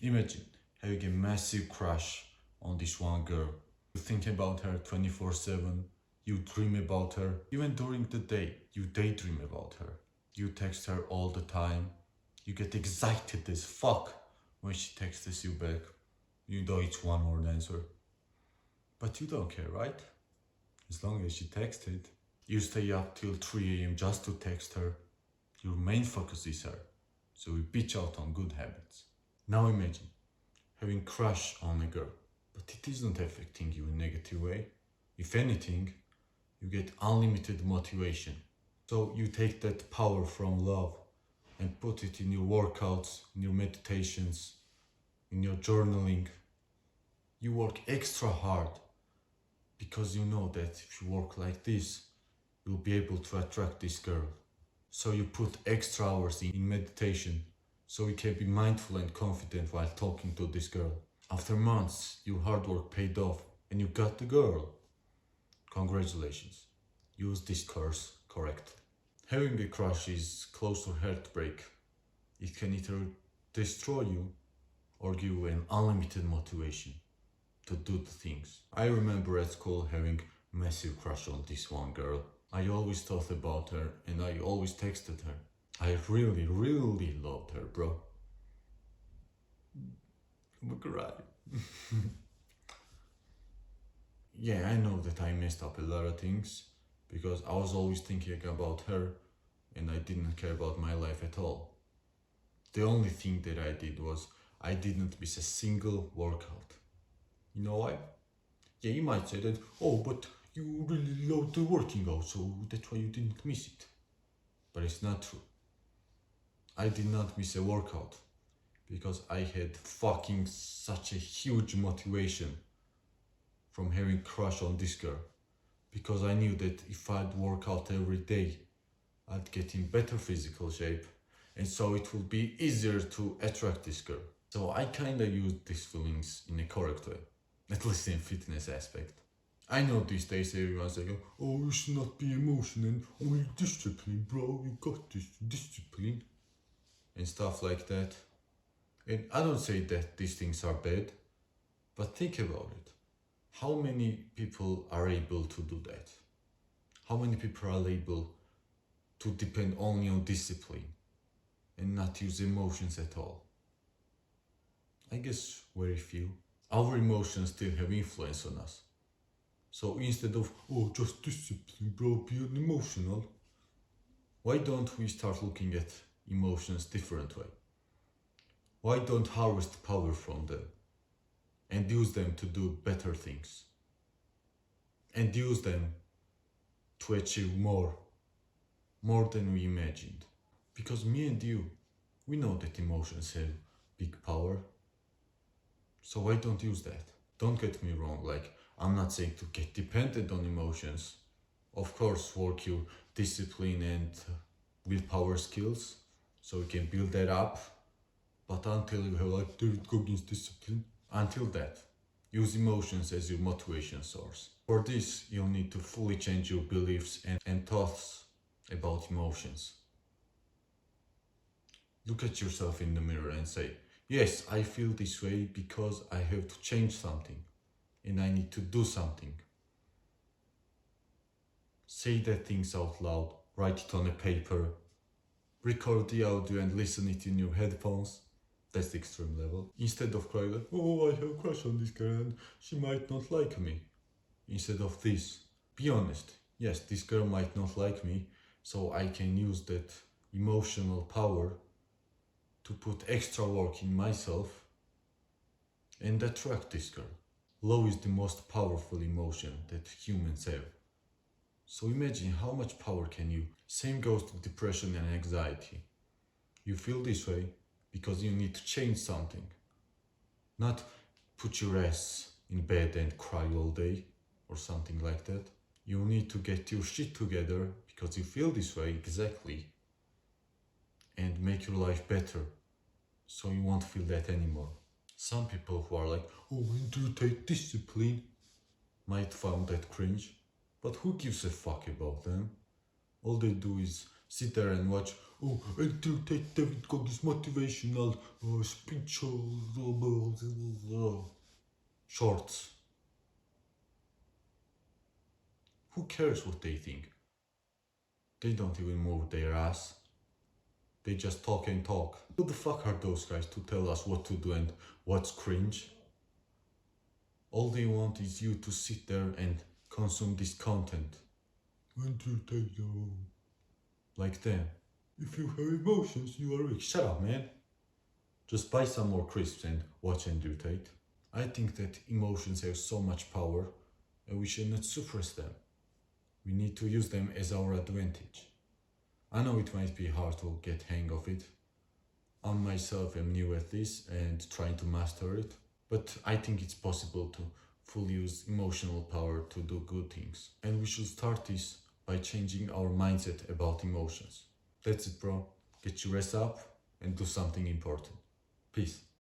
Imagine having a massive crush on this one girl. You think about her 24/7, you dream about her, even during the day, you daydream about her. You text her all the time, you get excited as fuck when she texts you back. You know it's one word answer. But you don't care, right? As long as she texted. You stay up till 3 AM just to text her. Your main focus is her, so you pitch out on good habits. Now imagine having crush on a girl, but it isn't affecting you in a negative way. If anything, you get unlimited motivation. So you take that power from love and put it in your workouts, in your meditations, in your journaling. You work extra hard because you know that if you work like this, you'll be able to attract this girl. So you put extra hours in meditation so you can be mindful and confident while talking to this girl. After months, your hard work paid off and you got the girl. Congratulations. Use this curse correctly. Having a crush is close to heartbreak. It can either destroy you or give you an unlimited motivation to do the things. I remember at school having massive crush on this one girl. I always thought about her and I always texted her. I really loved her, bro. I'm gonna cry. Yeah, I know that I messed up a lot of things because I was always thinking about her and I didn't care about my life at all. The only thing that I did was I didn't miss a single workout. You know why? Yeah, you might say that, oh, but you really loved the working out, so that's why you didn't miss it. But it's not true. I did not miss a workout because I had fucking such a huge motivation from having crush on this girl. Because I knew that if I'd work out every day, I'd get in better physical shape, and so it would be easier to attract this girl. So I kinda used these feelings in a correct way, at least in fitness aspect. I know these days everyone's saying, oh, you should not be emotional, only discipline, bro, you got this discipline, and stuff like that. And I don't say that these things are bad, but think about it. How many people are able to do that? How many people are able to depend only on discipline and not use emotions at all? I guess very few. Our emotions still have influence on us. So instead of, oh, just discipline, bro, be unemotional, why don't we start looking at emotions different way? Why don't harvest power from them and use them to do better things? And use them to achieve more than we imagined. Because me and you, we know that emotions have big power. So why don't use that? Don't get me wrong, like, I'm not saying to get dependent on emotions. Of course, work your discipline and willpower skills so you can build that up. But until you have like David Goggins discipline, until that, use emotions as your motivation source. For this, you'll need to fully change your beliefs and thoughts about emotions. Look at yourself in the mirror and say, yes, I feel this way because I have to change something and I need to do something. Say that things out loud, write it on a paper, record the audio and listen it in your headphones. That's the extreme level. Instead of crying like, oh, I have a crush on this girl and she might not like me. Instead of this, be honest. Yes, this girl might not like me, so I can use that emotional power to put extra work in myself and attract this girl. Love is the most powerful emotion that humans have. So imagine how much power can you. Same goes to depression and anxiety. You feel this way because you need to change something. Not put your ass in bed and cry all day or something like that. You need to get your shit together because you feel this way exactly and make your life better so you won't feel that anymore. Some people who are like, oh, when do you take discipline? Might find that cringe, but who gives a fuck about them? All they do is sit there and watch, oh, until David got this motivational speech shorts. Who cares what they think? They don't even move their ass. They just talk and talk. Who the fuck are those guys to tell us what to do and what's cringe? All they want is you to sit there and consume this content. Entertainer. Like them. If you have emotions, you are weak. Shut up, man. Just buy some more crisps and watch and irritate. I think that emotions have so much power and we should not suppress them. We need to use them as our advantage. I know it might be hard to get hang of it. I myself am new at this and trying to master it, but I think it's possible to fully use emotional power to do good things. And we should start this by changing our mindset about emotions. That's it, bro. Get your ass up and do something important. Peace.